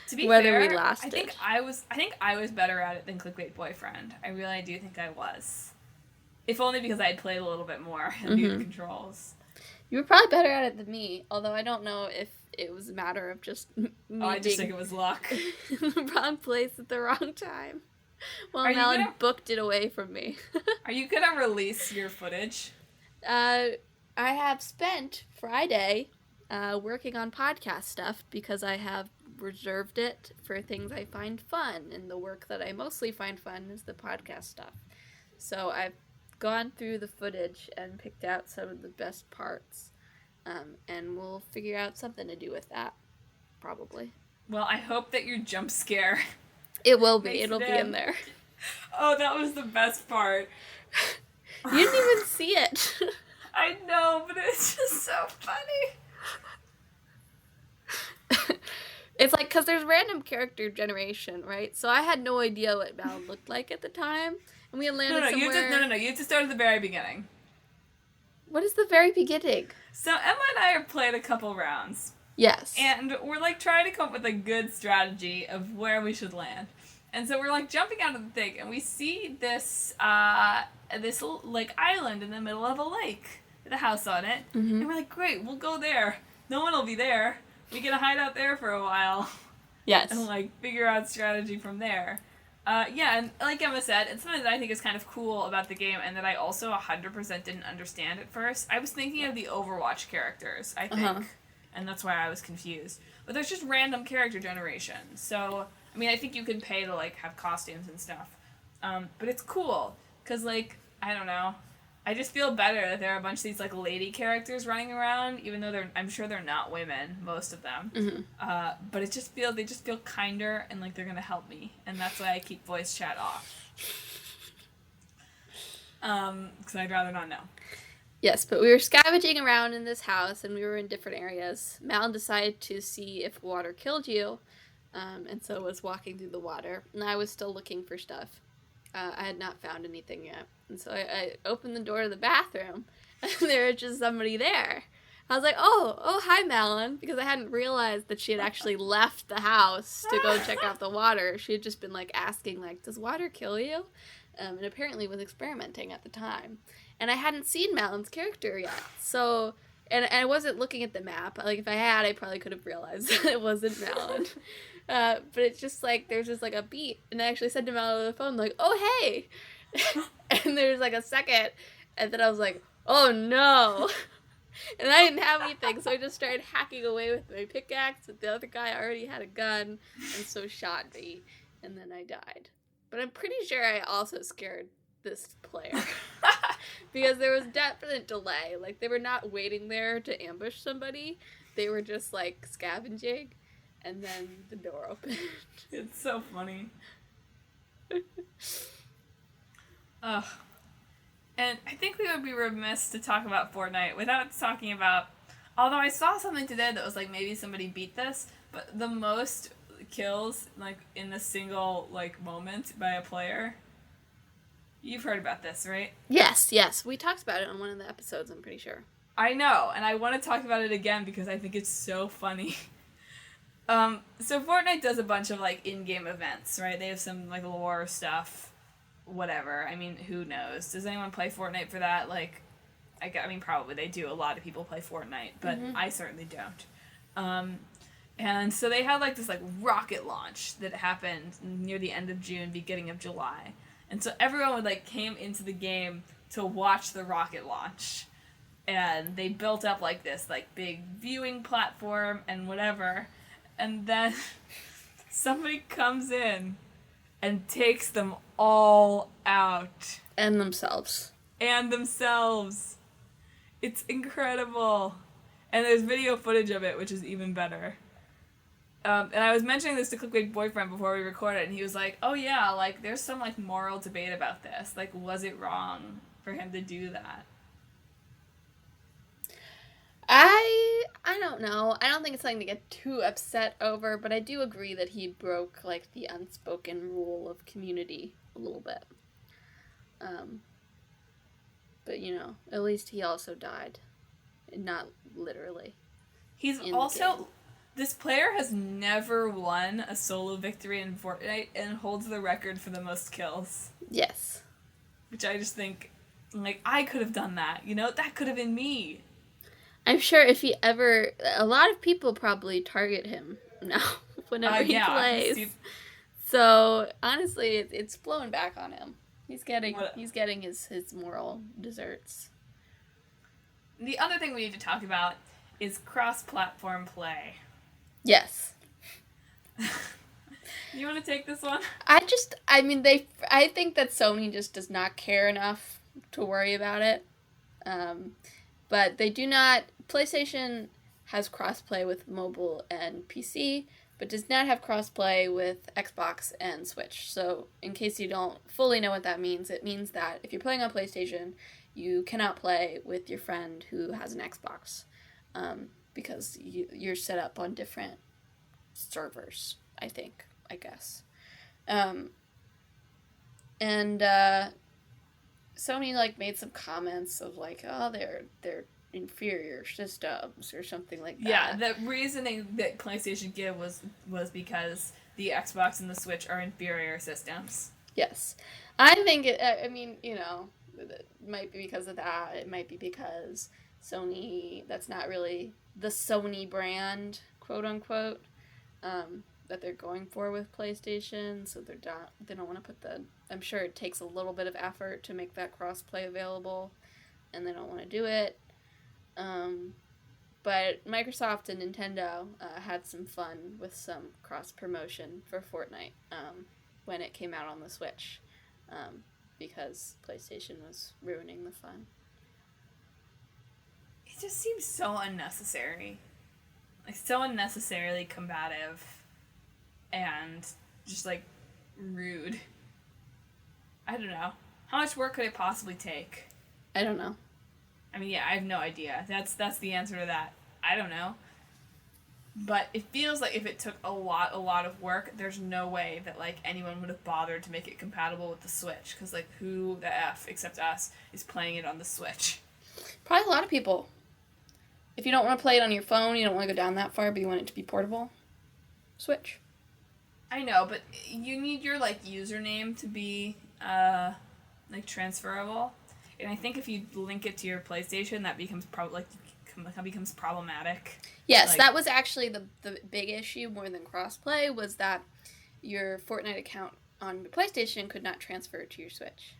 Speaker 1: To be
Speaker 2: whether
Speaker 1: fair,
Speaker 2: we lasted.
Speaker 1: I think I was better at it than Clickbait Boyfriend. I really do think I was. If only because I had played a little bit more and knew the controls.
Speaker 2: You were probably better at it than me, although I don't know if it was a matter of just me
Speaker 1: I just think it was luck.
Speaker 2: in the wrong place at the wrong time. Well, Madelyn booked it away from me.
Speaker 1: Are you gonna release your footage?
Speaker 2: I have spent Friday working on podcast stuff because I have reserved it for things I find fun, and the work that I mostly find fun is the podcast stuff. So I've gone through the footage and picked out some of the best parts, and we'll figure out something to do with that, probably.
Speaker 1: Well, I hope that your jump scare...
Speaker 2: It will be. It'll be in there.
Speaker 1: Oh, that was the best part.
Speaker 2: You didn't even see it.
Speaker 1: I know, but it's just so funny.
Speaker 2: It's like, because there's random character generation, right? So I had no idea what Val looked like at the time. And we had landed somewhere...
Speaker 1: No. You have to start at the very beginning.
Speaker 2: What is the very beginning?
Speaker 1: So Emma and I have played a couple rounds.
Speaker 2: Yes.
Speaker 1: And we're, like, trying to come up with a good strategy of where we should land. And so we're, like, jumping out of the thing, and we see this, like, island in the middle of a lake with a house on it. Mm-hmm. And we're like, great, we'll go there. No one will be there. We get to hide out there for a while.
Speaker 2: Yes.
Speaker 1: And, like, figure out strategy from there. Yeah, and like Emma said, and something that I think is kind of cool about the game, and that I also 100% didn't understand at first, I was thinking of the Overwatch characters, I think, and that's why I was confused. But there's just random character generation, so, I mean, I think you can pay to, like, have costumes and stuff. But it's cool, because, like, I don't know, I just feel better that there are a bunch of these, like, lady characters running around, even though I'm sure they're not women, most of them. Mm-hmm. But they just feel kinder and like they're gonna help me, and that's why I keep voice chat off. Because I'd rather not know.
Speaker 2: Yes, but we were scavenging around in this house, and we were in different areas. Madelyn decided to see if water killed you, and so was walking through the water, and I was still looking for stuff. I had not found anything yet. And so I opened the door to the bathroom, and there was just somebody there. I was like, oh, hi, Madelyn, because I hadn't realized that she had actually left the house to go check out the water. She had just been, like, asking, like, does water kill you? And apparently was experimenting at the time. And I hadn't seen Madelyn's character yet. So, and I wasn't looking at the map. Like, if I had, I probably could have realized that it wasn't Madelyn. But it's just, like, there's just, like, a beat. And I actually said to Madelyn on the phone, like, oh, hey! And there's like a second, and then I was like, oh no. And I didn't have anything, so I just started hacking away with my pickaxe, but the other guy already had a gun, and so shot me, and then I died. But I'm pretty sure I also scared this player. Because there was definite delay. Like, they were not waiting there to ambush somebody. They were just, like, scavenging, and then the door opened.
Speaker 1: It's so funny. Ugh. And I think we would be remiss to talk about Fortnite without talking about... Although I saw something today that was like, maybe somebody beat this, but the most kills, like, in a single, like, moment by a player. You've heard about this, right?
Speaker 2: Yes. We talked about it on one of the episodes, I'm pretty sure.
Speaker 1: I know, and I want to talk about it again because I think it's so funny. So Fortnite does a bunch of, like, in-game events, right? They have some, like, lore stuff, whatever. I mean, who knows? Does anyone play Fortnite for that? Like, I mean, probably they do. A lot of people play Fortnite, but I certainly don't. And so they had, like, this, like, rocket launch that happened near the end of June, beginning of July. And so everyone would, like, came into the game to watch the rocket launch. And they built up, like, this, like, big viewing platform and whatever. And then somebody comes in and takes them all out.
Speaker 2: And themselves.
Speaker 1: It's incredible. And there's video footage of it, which is even better. And I was mentioning this to Clickbait Boyfriend before we recorded, and he was like, oh yeah, like, there's some, like, moral debate about this. Like, was it wrong for him to do that?
Speaker 2: I don't know. I don't think it's something to get too upset over, but I do agree that he broke, like, the unspoken rule of community a little bit. But, you know, at least he also died. Not literally.
Speaker 1: He's also... This player has never won a solo victory in Fortnite and holds the record for the most kills.
Speaker 2: Yes.
Speaker 1: Which I just think, like, I could have done that. You know, that could have been me.
Speaker 2: I'm sure if he ever... A lot of people probably target him now whenever he plays. So, honestly, it's blowing back on him. He's getting his moral desserts.
Speaker 1: The other thing we need to talk about is cross-platform play.
Speaker 2: Yes.
Speaker 1: You want to take this one?
Speaker 2: I think that Sony just does not care enough to worry about it. But they do not... PlayStation has crossplay with mobile and PC, but does not have crossplay with Xbox and Switch. So, in case you don't fully know what that means, it means that if you're playing on PlayStation, you cannot play with your friend who has an Xbox, because you're set up on different servers, I guess. And Sony, like, made some comments of, like, oh, they're inferior systems or something like that.
Speaker 1: Yeah, the reasoning that PlayStation gave was because the Xbox and the Switch are inferior systems.
Speaker 2: Yes. I think, you know, it might be because of that. It might be because Sony, that's not really the Sony brand, quote unquote, that they're going for with PlayStation. So they don't want to put I'm sure it takes a little bit of effort to make that cross-play available, and they don't want to do it. But Microsoft and Nintendo had some fun with some cross-promotion for Fortnite when it came out on the Switch, because PlayStation was ruining the fun.
Speaker 1: It just seems so unnecessary. Like, so unnecessarily combative and just, like, rude. I don't know. How much work could it possibly take?
Speaker 2: I don't know.
Speaker 1: I mean, yeah, I have no idea. That's the answer to that. I don't know. But it feels like if it took a lot of work, there's no way that, like, anyone would have bothered to make it compatible with the Switch. Because, like, who the F, except us, is playing it on the Switch?
Speaker 2: Probably a lot of people. If you don't want to play it on your phone, you don't want to go down that far, but you want it to be portable, Switch.
Speaker 1: I know, but you need your, like, username to be, like, transferable. And I think if you link it to your PlayStation, that becomes becomes problematic.
Speaker 2: Yes,
Speaker 1: like,
Speaker 2: that was actually the big issue more than crossplay, was that your Fortnite account on the PlayStation could not transfer to your Switch.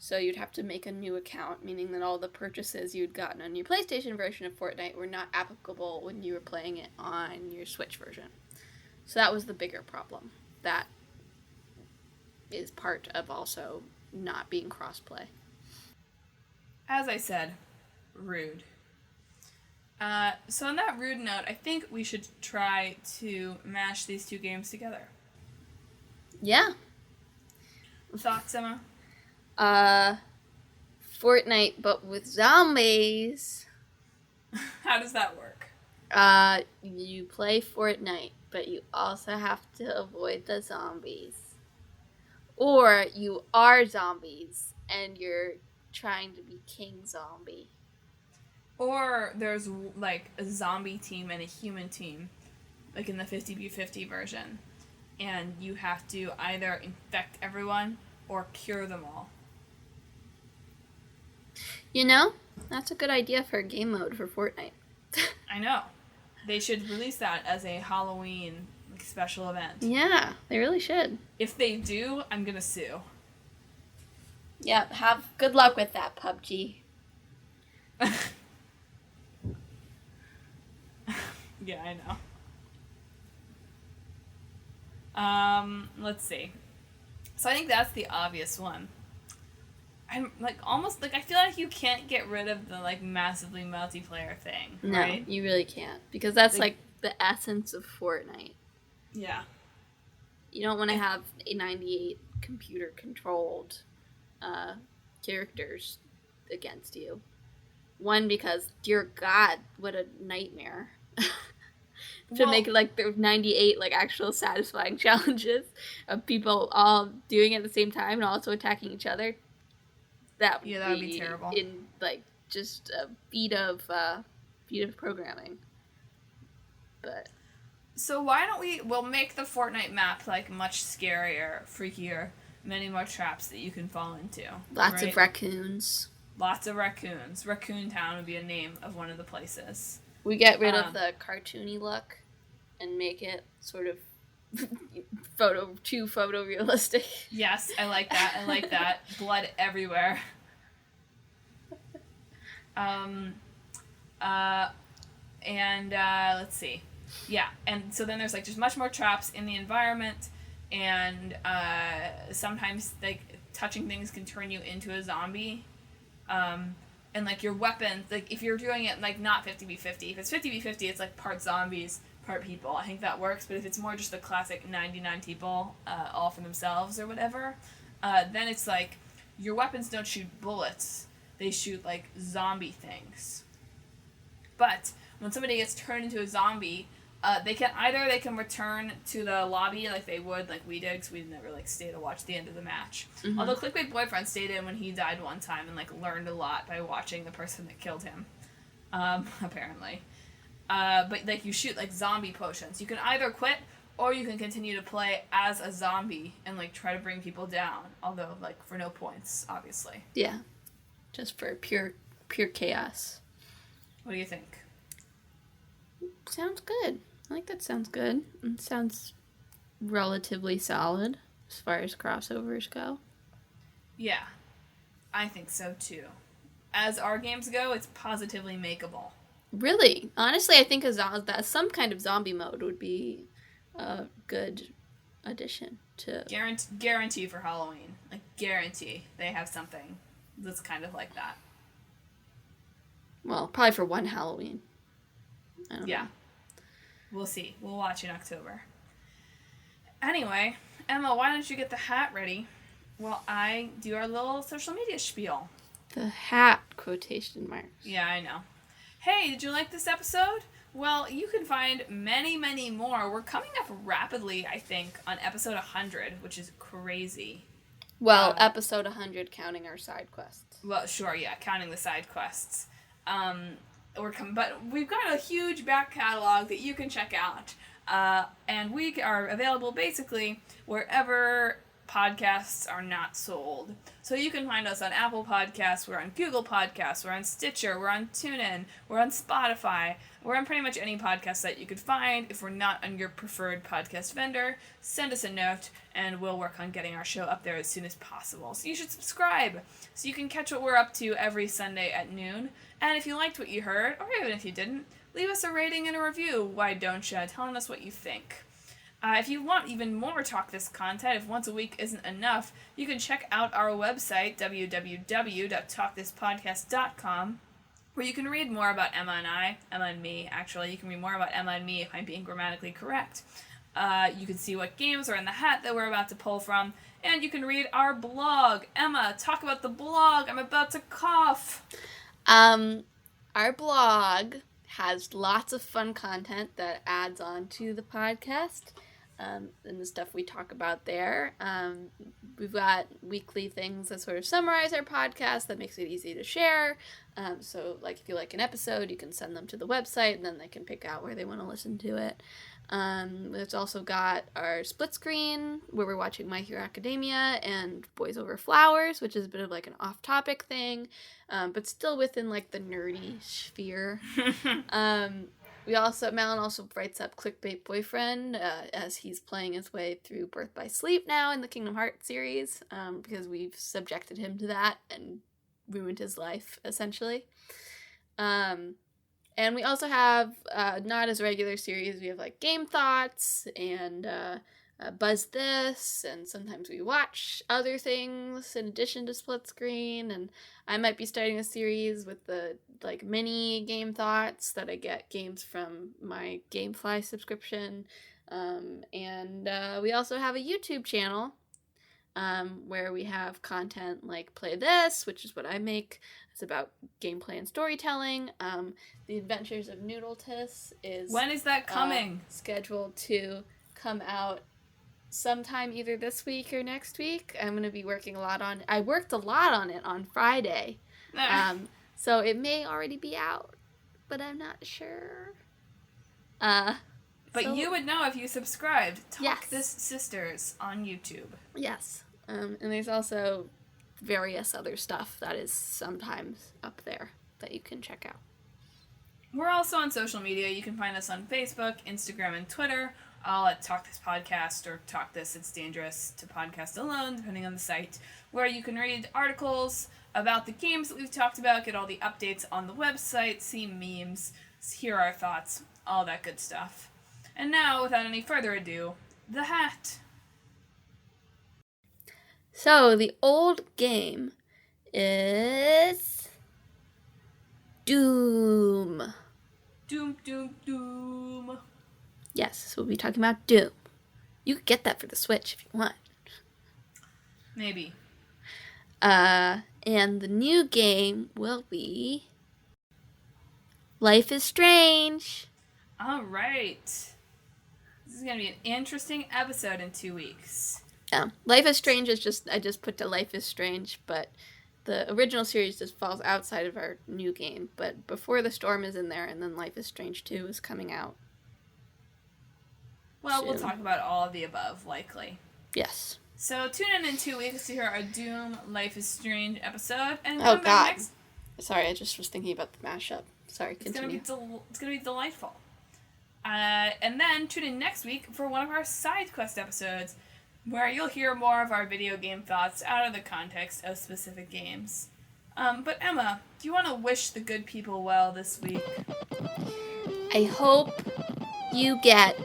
Speaker 2: So you'd have to make a new account, meaning that all the purchases you'd gotten on your PlayStation version of Fortnite were not applicable when you were playing it on your Switch version. So that was the bigger problem. That is part of also not being crossplay.
Speaker 1: As I said, rude. So on that rude note, I think we should try to mash these two games together.
Speaker 2: Yeah.
Speaker 1: Thoughts, Emma?
Speaker 2: Fortnite, but with zombies.
Speaker 1: How does that work?
Speaker 2: You play Fortnite, but you also have to avoid the zombies. Or you are zombies, and you're trying to be King Zombie.
Speaker 1: Or there's, like, a zombie team and a human team, like in the 50v50 version. And you have to either infect everyone or cure them all.
Speaker 2: You know, that's a good idea for a game mode for Fortnite.
Speaker 1: I know. They should release that as a Halloween special event.
Speaker 2: Yeah, they really should.
Speaker 1: If they do, I'm gonna sue.
Speaker 2: Yeah, have good luck with that, PUBG.
Speaker 1: Yeah, I know. Let's see. So I think that's the obvious one. I'm like almost like I feel like you can't get rid of the like massively multiplayer thing,
Speaker 2: No,
Speaker 1: right?
Speaker 2: you really can't, because that's like the essence of Fortnite.
Speaker 1: Yeah.
Speaker 2: You don't want to have a 98 computer controlled characters against you. One, because dear God, what a nightmare. To make like the 98 like actual satisfying challenges of people all doing it at the same time and also attacking each other. That would be terrible. In like just a feat of programming. But
Speaker 1: so why don't we'll make the Fortnite map like much scarier, freakier, many more traps that you can fall into.
Speaker 2: Lots of raccoons.
Speaker 1: Lots of raccoons. Raccoon Town would be a name of one of the places.
Speaker 2: We get rid of the cartoony look and make it sort of photorealistic.
Speaker 1: Yes, I like that. I like that. Blood everywhere. Let's see. Yeah, and so then there's like just much more traps in the environment, and sometimes like touching things can turn you into a zombie. And like your weapons, like if you're doing it like not 50v50, if it's 50v50, it's like part zombies, part people. I think that works. But if it's more just the classic 99 people, all for themselves or whatever, then it's like your weapons don't shoot bullets; they shoot like zombie things. But when somebody gets turned into a zombie, they can return to the lobby like they would, like we did, because we never like stay to watch the end of the match. Mm-hmm. Although Clickbait Boyfriend stayed in when he died one time and like learned a lot by watching the person that killed him, apparently. But like you shoot like zombie potions. You can either quit or you can continue to play as a zombie and like try to bring people down. Although like for no points, obviously.
Speaker 2: Yeah, just for pure chaos.
Speaker 1: What do you think?
Speaker 2: Sounds good. I think that sounds good. It sounds relatively solid as far as crossovers go.
Speaker 1: Yeah, I think so too. As our games go, it's positively makeable.
Speaker 2: Really? Honestly, I think some kind of zombie mode would be a good addition to...
Speaker 1: Guarantee for Halloween. Like, guarantee they have something that's kind of like that.
Speaker 2: Well, probably for one Halloween. I don't know.
Speaker 1: We'll see. We'll watch in October. Anyway, Emma, why don't you get the hat ready while I do our little social media spiel?
Speaker 2: The hat quotation marks.
Speaker 1: Yeah, I know. Hey, did you like this episode? Well, you can find many, many more. We're coming up rapidly, I think, on episode 100, which is crazy.
Speaker 2: Well, episode 100 counting our side quests.
Speaker 1: Well, sure, yeah, counting the side quests. But we've got a huge back catalog that you can check out, and we are available basically wherever podcasts are not sold. So you can find us on Apple Podcasts, we're on Google Podcasts, we're on Stitcher, we're on TuneIn, we're on Spotify, we're on pretty much any podcast site you could find. If we're not on your preferred podcast vendor, send us a note and we'll work on getting our show up there as soon as possible. So you should subscribe so you can catch what we're up to every Sunday at noon. And if you liked what you heard, or even if you didn't, leave us a rating and a review, why don't you, telling us what you think. If you want even more Talk This content, if once a week isn't enough, you can check out our website, www.talkthispodcast.com, where you can read more about Emma and me, actually. You can read more about Emma and me if I'm being grammatically correct. You can see what games are in the hat that we're about to pull from, and you can read our blog. Emma, talk about the blog. I'm about to cough.
Speaker 2: Our blog has lots of fun content that adds on to the podcast. And the stuff we talk about there. We've got weekly things that sort of summarize our podcast that makes it easy to share. So, like, if you like an episode, you can send them to the website, and then they can pick out where they want to listen to it. It's also got our split screen, where we're watching My Hero Academia and Boys Over Flowers, which is a bit of, like, an off-topic thing, but still within, like, the nerdy sphere. Madelyn also writes up Clickbait Boyfriend as he's playing his way through Birth by Sleep now in the Kingdom Hearts series, because we've subjected him to that and ruined his life, essentially. And we also have, not as regular series, we have like Game Thoughts and Buzz This, and sometimes we watch other things in addition to Split Screen, and I might be starting a series with the like mini Game Thoughts that I get games from my Gamefly subscription, and we also have a YouTube channel where we have content like Play This, which is what I make. It's about gameplay and storytelling. The Adventures of Noodletus is...
Speaker 1: When is that coming?
Speaker 2: Scheduled to come out sometime either this week or next week. I'm going to be working a lot on it. I worked a lot on it on Friday. So it may already be out, but I'm not sure.
Speaker 1: But you would know if you subscribed.
Speaker 2: Yes.
Speaker 1: This Sisters on YouTube.
Speaker 2: Yes. And there's also various other stuff that is sometimes up there that you can check out.
Speaker 1: We're also on social media. You can find us on Facebook, Instagram, and Twitter, all at Talk This Podcast or Talk This It's Dangerous to Podcast Alone, depending on the site, where you can read articles about the games that we've talked about, get all the updates on the website, see memes, hear our thoughts, all that good stuff. And now, without any further ado, the hat.
Speaker 2: So, the old game is Doom.
Speaker 1: Doom, doom, doom.
Speaker 2: Yes, so we'll be talking about Doom. You could get that for the Switch if you want.
Speaker 1: Maybe.
Speaker 2: And the new game will be Life is Strange.
Speaker 1: All right. This is going to be an interesting episode in 2 weeks.
Speaker 2: Yeah, Life is Strange is I just put to Life is Strange, but the original series just falls outside of our new game. But Before the Storm is in there, and then Life is Strange 2 is coming out.
Speaker 1: Well,
Speaker 2: soon.
Speaker 1: We'll talk about all of the above, likely.
Speaker 2: Yes.
Speaker 1: So tune in 2 weeks to hear our Doom Life is Strange episode. And
Speaker 2: Oh,
Speaker 1: come back
Speaker 2: God.
Speaker 1: next.
Speaker 2: Sorry, I just was thinking about the mashup. Sorry, continue.
Speaker 1: It's gonna be delightful. And then tune in next week for one of our side quest episodes, where you'll hear more of our video game thoughts out of the context of specific games. But Emma, do you want to wish the good people well this week?
Speaker 2: I hope you get